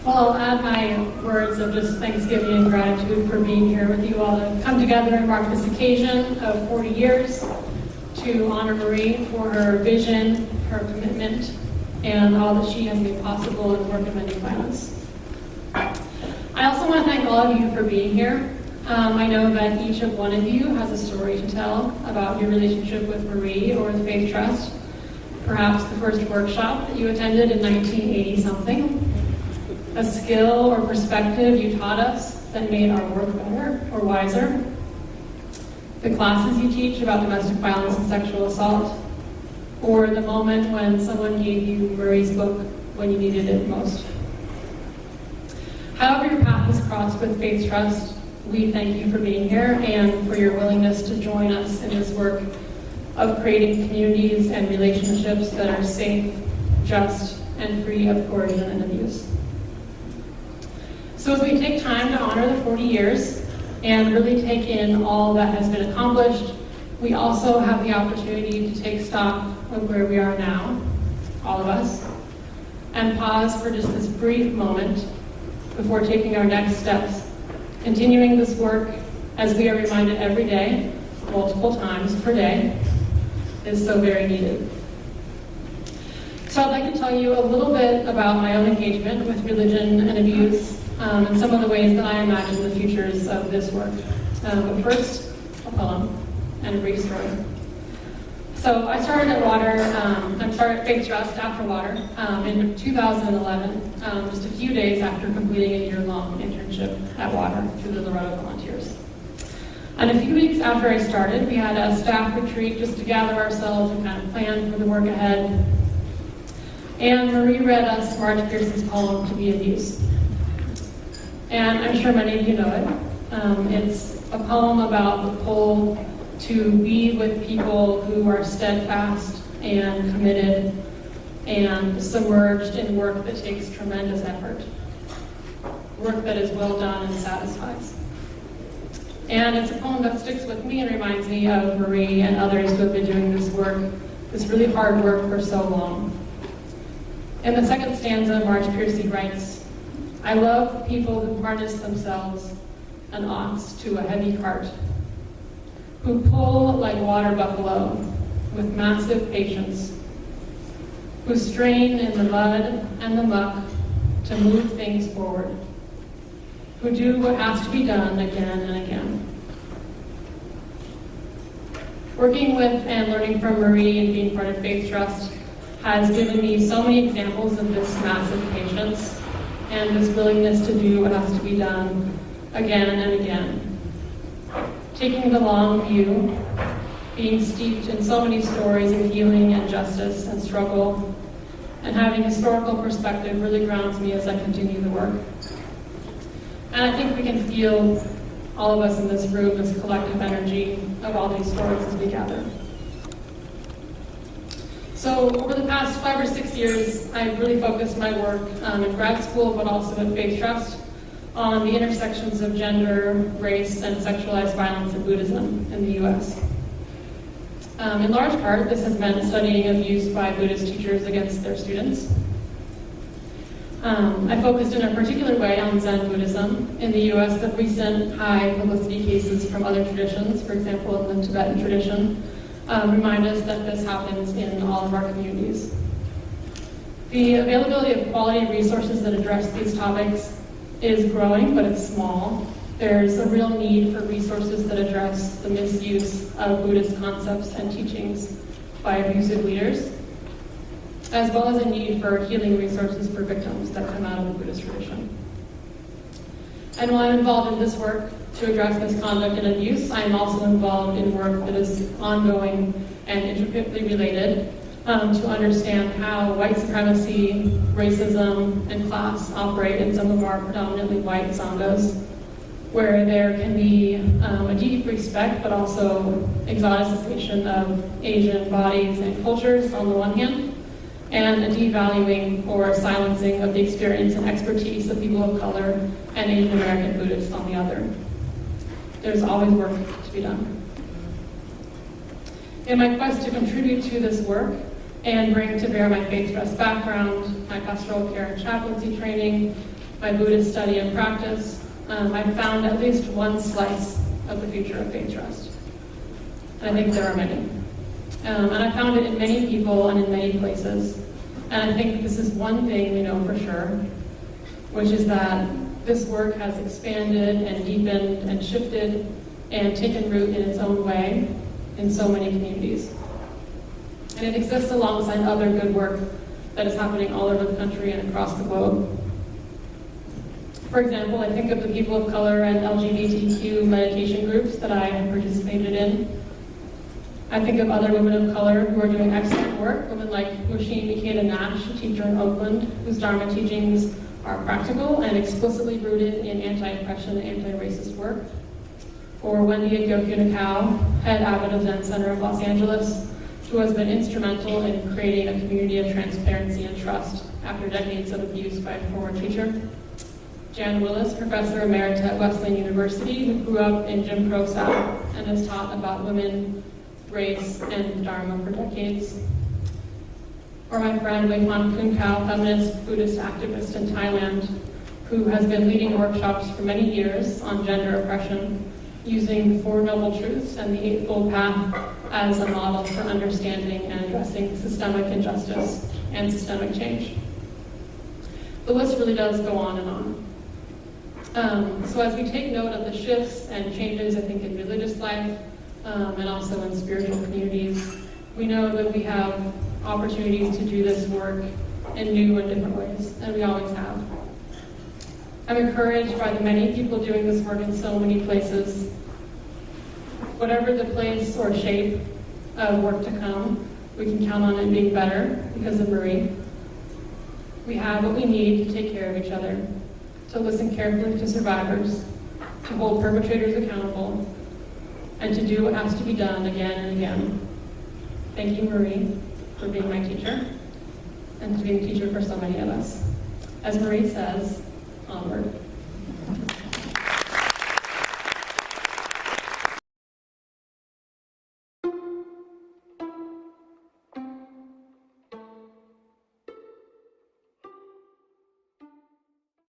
Well, I'll add my words of just thanksgiving and gratitude for being here with you all to come together and mark this occasion of 40 years to honor Marie for her vision, her commitment, and all that she has made possible in the work of ending violence. I also want to thank all of you for being here. I know that each of one of you has a story to tell about your relationship with Marie or with Faith Trust. Perhaps the first workshop that you attended in 1980-something. A skill or perspective you taught us that made our work better or wiser. The classes you teach about domestic violence and sexual assault. Or the moment when someone gave you Marie's book when you needed it most. However your path is crossed with Faith Trust, we thank you for being here and for your willingness to join us in this work of creating communities and relationships that are safe, just, and free of coercion and abuse. So as we take time to honor the 40 years and really take in all that has been accomplished, we also have the opportunity to take stock of where we are now, all of us, and pause for just this brief moment before taking our next steps, continuing this work as we are reminded every day, multiple times per day, is so very needed. So I'd like to tell you a little bit about my own engagement with religion and abuse, and some of the ways that I imagine the futures of this work. But first, a poem and a brief story. So I started at Faith Trust after Water in 2011, just a few days after completing a year-long internship at Water through the Loretto Volunteers. And a few weeks after I started, we had a staff retreat just to gather ourselves and kind of plan for the work ahead. And Marie read us Marge Pearson's poem, To Be Abused. And I'm sure many of you know it. It's a poem about the pull to be with people who are steadfast and committed and submerged in work that takes tremendous effort. Work that is well done and satisfies. And it's a poem that sticks with me and reminds me of Marie and others who have been doing this work, this really hard work for so long. In the second stanza, Marge Piercy writes, I love people who harness themselves, an ox to a heavy cart, who pull like water buffalo with massive patience, who strain in the mud and the muck to move things forward, who do what has to be done again and again. Working with and learning from Marie and being part of Faith Trust has given me so many examples of this massive patience and this willingness to do what has to be done again and again. Taking the long view, being steeped in so many stories of healing and justice and struggle, and having historical perspective really grounds me as I continue the work. And I think we can feel, all of us in this room, this collective energy of all these stories as we gather. So over the past 5 or 6 years, I've really focused my work in grad school, but also at Faith Trust, on the intersections of gender, race, and sexualized violence in Buddhism in the U.S. In large part, this has meant studying abuse by Buddhist teachers against their students. I focused in a particular way on Zen Buddhism in the U.S., but recent high publicity cases from other traditions, for example in the Tibetan tradition, remind us that this happens in all of our communities. The availability of quality resources that address these topics is growing, but it's small. There's a real need for resources that address the misuse of Buddhist concepts and teachings by abusive leaders, as well as a need for healing resources for victims that come out of the Buddhist tradition. And while I'm involved in this work to address misconduct and abuse, I am also involved in work that is ongoing and intricately related to understand how white supremacy, racism, and class operate in some of our predominantly white sanghas, where there can be a deep respect but also exoticization of Asian bodies and cultures on the one hand, and a devaluing or silencing of the experience and expertise of people of color and Asian American Buddhists on the other. There's always work to be done. In my quest to contribute to this work and bring to bear my Faith Trust background, my pastoral care and chaplaincy training, my Buddhist study and practice, I've found at least one slice of the future of faith trust. And I think there are many. And I found it in many people and in many places. And I think this is one thing we know for sure, which is that this work has expanded and deepened and shifted and taken root in its own way in so many communities. And it exists alongside other good work that is happening all over the country and across the globe. For example, I think of the people of color and LGBTQ meditation groups that I have participated in. I think of other women of color who are doing excellent work, women like Musheen Mikeda Nash, a teacher in Oakland, whose Dharma teachings are practical and explicitly rooted in anti-oppression and anti-racist work. Or Wendy Agyoku Nakao, head abbot of Zen Center of Los Angeles, who has been instrumental in creating a community of transparency and trust after decades of abuse by a former teacher. Jan Willis, professor emerita at Wesleyan University, who grew up in Jim Crow South and has taught about women, race, and Dharma for decades. Or my friend Wei-Hwan Kun-Kao, feminist Buddhist activist in Thailand, who has been leading workshops for many years on gender oppression, using the Four Noble Truths and the Eightfold Path as a model for understanding and addressing systemic injustice and systemic change. The list really does go on and on. So as we take note of the shifts and changes, I think, in religious life and also in spiritual communities, we know that we have opportunities to do this work in new and different ways, and we always have. I'm encouraged by the many people doing this work in so many places. Whatever the place or shape of work to come, we can count on it being better because of Marie. We have what we need to take care of each other, to listen carefully to survivors, to hold perpetrators accountable, and to do what has to be done again and again. Thank you, Marie, for being my teacher, and to being a teacher for so many of us. As Marie says, onward.